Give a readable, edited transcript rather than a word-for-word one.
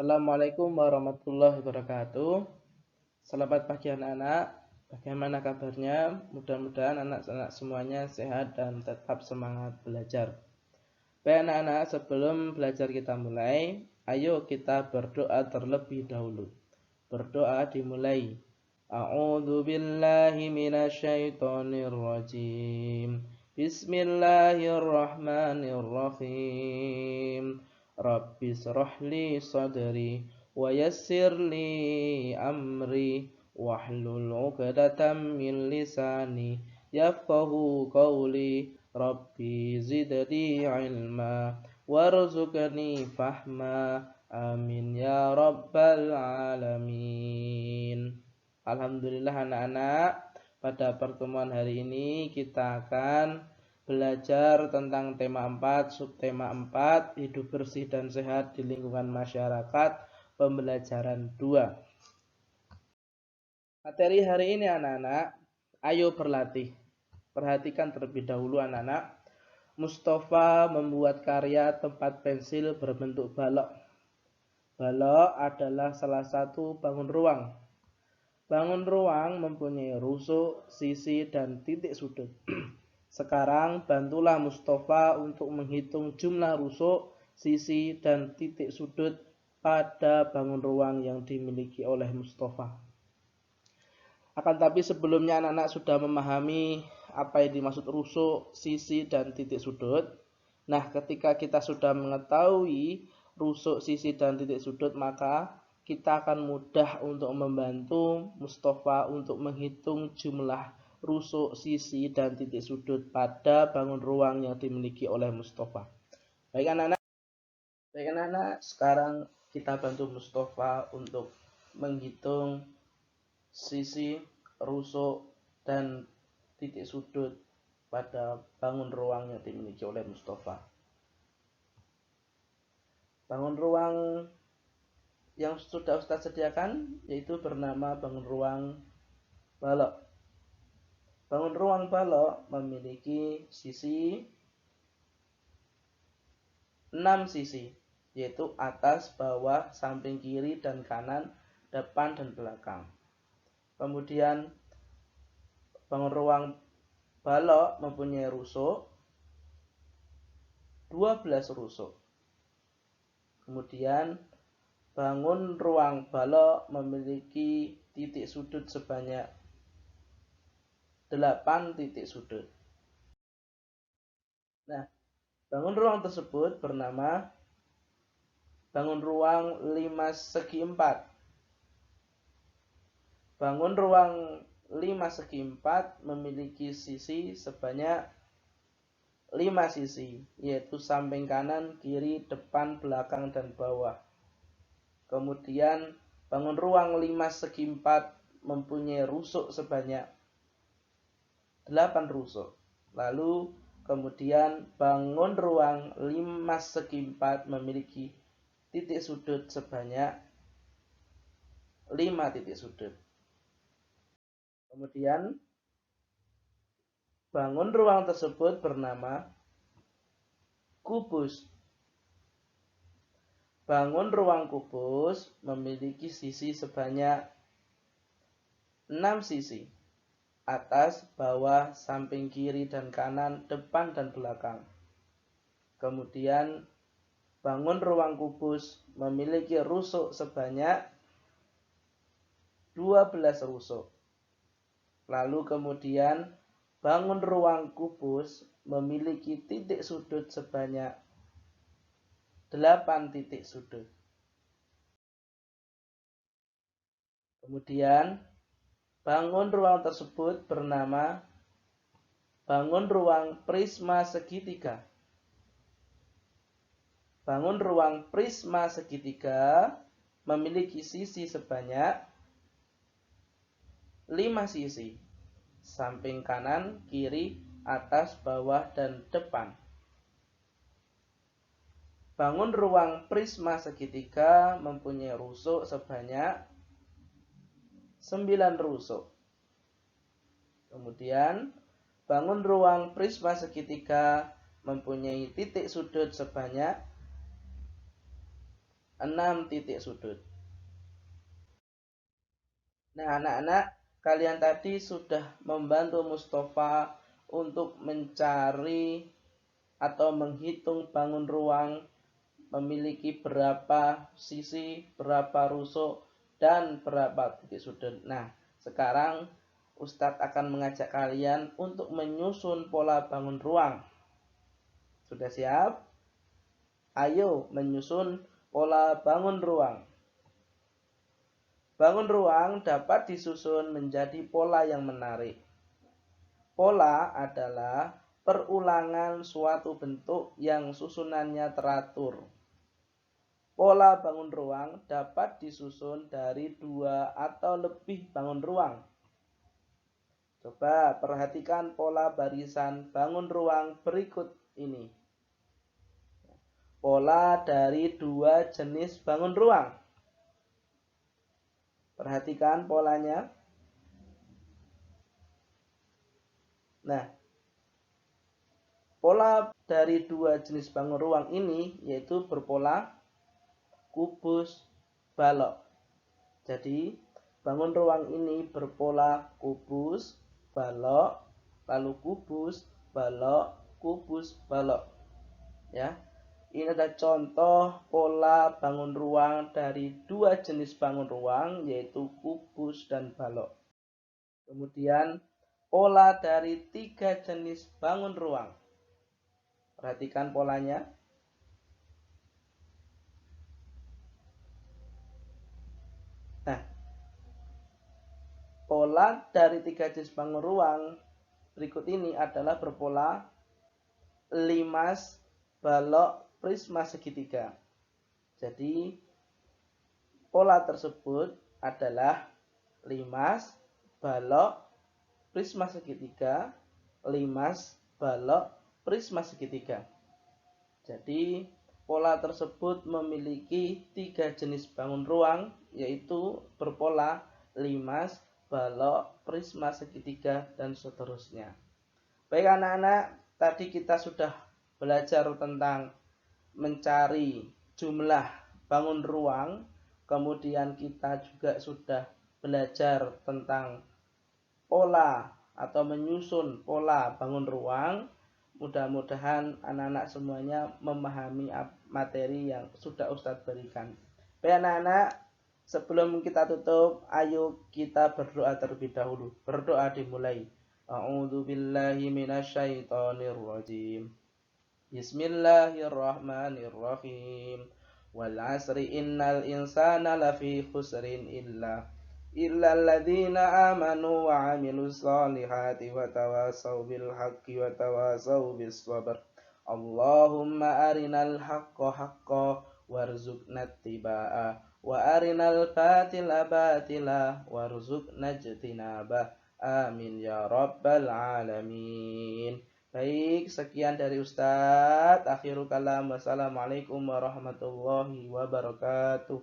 Assalamualaikum warahmatullahi wabarakatuh. Selamat pagi anak-anak. Bagaimana kabarnya? Mudah-mudahan anak-anak semuanya sehat dan tetap semangat belajar. Baik anak-anak, sebelum belajar kita mulai, ayo kita berdoa terlebih dahulu. Berdoa dimulai. A'udzu billahi minasyaitonir rajim. Bismillahirrahmanirrahim. Rabbi shrahli sadri wa yassirli amri wahlul 'uqdatam min lisani yafqahu qawli. Rabbi zidni ilma warzuqni fahma. Amin ya rabbal alamin. Alhamdulillah anak-anak, pada pertemuan hari ini kita akan belajar tentang tema 4, subtema 4, hidup bersih dan sehat di lingkungan masyarakat, pembelajaran 2. Materi hari ini anak-anak, ayo berlatih. Perhatikan terlebih dahulu anak-anak. Mustafa membuat karya tempat pensil berbentuk balok. Balok adalah salah satu bangun ruang. Bangun ruang mempunyai rusuk, sisi, dan titik sudut. Sekarang bantulah Mustafa untuk menghitung jumlah rusuk, sisi, dan titik sudut pada bangun ruang yang dimiliki oleh Mustafa. Akan tapi sebelumnya anak-anak sudah memahami apa yang dimaksud rusuk, sisi, dan titik sudut. Nah, ketika kita sudah mengetahui rusuk, sisi, dan titik sudut, maka kita akan mudah untuk membantu Mustafa untuk menghitung jumlah rusuk, sisi, dan titik sudut pada bangun ruang yang dimiliki oleh Mustafa. Baik anak-anak, sekarang kita bantu Mustafa untuk menghitung sisi, rusuk, dan titik sudut pada bangun ruang yang dimiliki oleh Mustafa. Bangun ruang yang sudah Ustaz sediakan yaitu bernama bangun ruang balok. Bangun ruang balok memiliki sisi 6 sisi, yaitu atas, bawah, samping kiri dan kanan, depan dan belakang. Kemudian bangun ruang balok mempunyai rusuk 12 rusuk. Kemudian bangun ruang balok memiliki titik sudut sebanyak 8 titik sudut. Nah, bangun ruang tersebut bernama bangun ruang 5 segi 4. Bangun ruang 5 segi 4 memiliki sisi sebanyak 5 sisi, yaitu samping kanan, kiri, depan, belakang, dan bawah. Kemudian bangun ruang 5 segi 4 mempunyai rusuk sebanyak 8 rusuk. Lalu kemudian bangun ruang 5 segi 4 memiliki titik sudut sebanyak 5 titik sudut. Kemudian bangun ruang tersebut bernama kubus. Bangun ruang kubus memiliki sisi sebanyak 6 sisi. Atas, bawah, samping kiri dan kanan, depan dan belakang. Kemudian bangun ruang kubus memiliki rusuk sebanyak 12 rusuk. Lalu kemudian bangun ruang kubus memiliki titik sudut sebanyak 8 titik sudut. Kemudian bangun ruang tersebut bernama bangun ruang prisma segitiga. Bangun ruang prisma segitiga memiliki sisi sebanyak 5 sisi. Samping kanan, kiri, atas, bawah, dan depan. Bangun ruang prisma segitiga mempunyai rusuk sebanyak 9 rusuk. Kemudian bangun ruang prisma segitiga mempunyai titik sudut sebanyak 6 titik sudut. Nah, anak-anak, kalian tadi sudah membantu Mustafa untuk mencari atau menghitung bangun ruang memiliki berapa sisi, berapa rusuk, dan berapa titik sudut. Nah, sekarang Ustadz akan mengajak kalian untuk menyusun pola bangun ruang. Sudah siap? Ayo menyusun pola bangun ruang. Bangun ruang dapat disusun menjadi pola yang menarik. Pola adalah perulangan suatu bentuk yang susunannya teratur. Pola bangun ruang dapat disusun dari 2 atau lebih bangun ruang. Coba perhatikan pola barisan bangun ruang berikut ini. Pola dari 2 jenis bangun ruang. Perhatikan polanya. Nah, pola dari 2 jenis bangun ruang ini yaitu berpola kubus balok. Jadi, bangun ruang ini berpola kubus balok, lalu kubus balok, kubus balok. Ya. Ini adalah contoh pola bangun ruang dari 2 jenis bangun ruang yaitu kubus dan balok. Kemudian pola dari 3 jenis bangun ruang. Perhatikan polanya. Nah, pola dari 3 jenis bangun ruang berikut ini adalah berpola limas, balok, prisma segitiga. Jadi, pola tersebut adalah limas, balok, prisma segitiga, limas, balok, prisma segitiga. Jadi, pola tersebut memiliki 3 jenis bangun ruang, yaitu berpola limas, balok, prisma segitiga, dan seterusnya. Baik anak-anak, tadi kita sudah belajar tentang mencari jumlah bangun ruang, kemudian kita juga sudah belajar tentang pola atau menyusun pola bangun ruang. Mudah-mudahan anak-anak semuanya memahami materi yang sudah Ustadz berikan. Baik anak-anak, sebelum kita tutup, ayo kita berdoa terlebih dahulu. Berdoa dimulai. A'udzubillahi minasyaitonirrajim. Bismillahirrahmanirrahim. Wal 'asri innal insana lafi khusrin illa alladzina amanu wa 'amilus solihati wa tawasaw bil haqqi wa tawasaw bis sabr. Allahumma arinal haqqa haqqa warzuqna ittiba'ah wa arinal batila batila warzuqna ijtinabah. Amin ya rabbal alamin. Baik, sekian dari Ustadz. Akhirul kalam. Wassalamualaikum warahmatullahi wabarakatuh.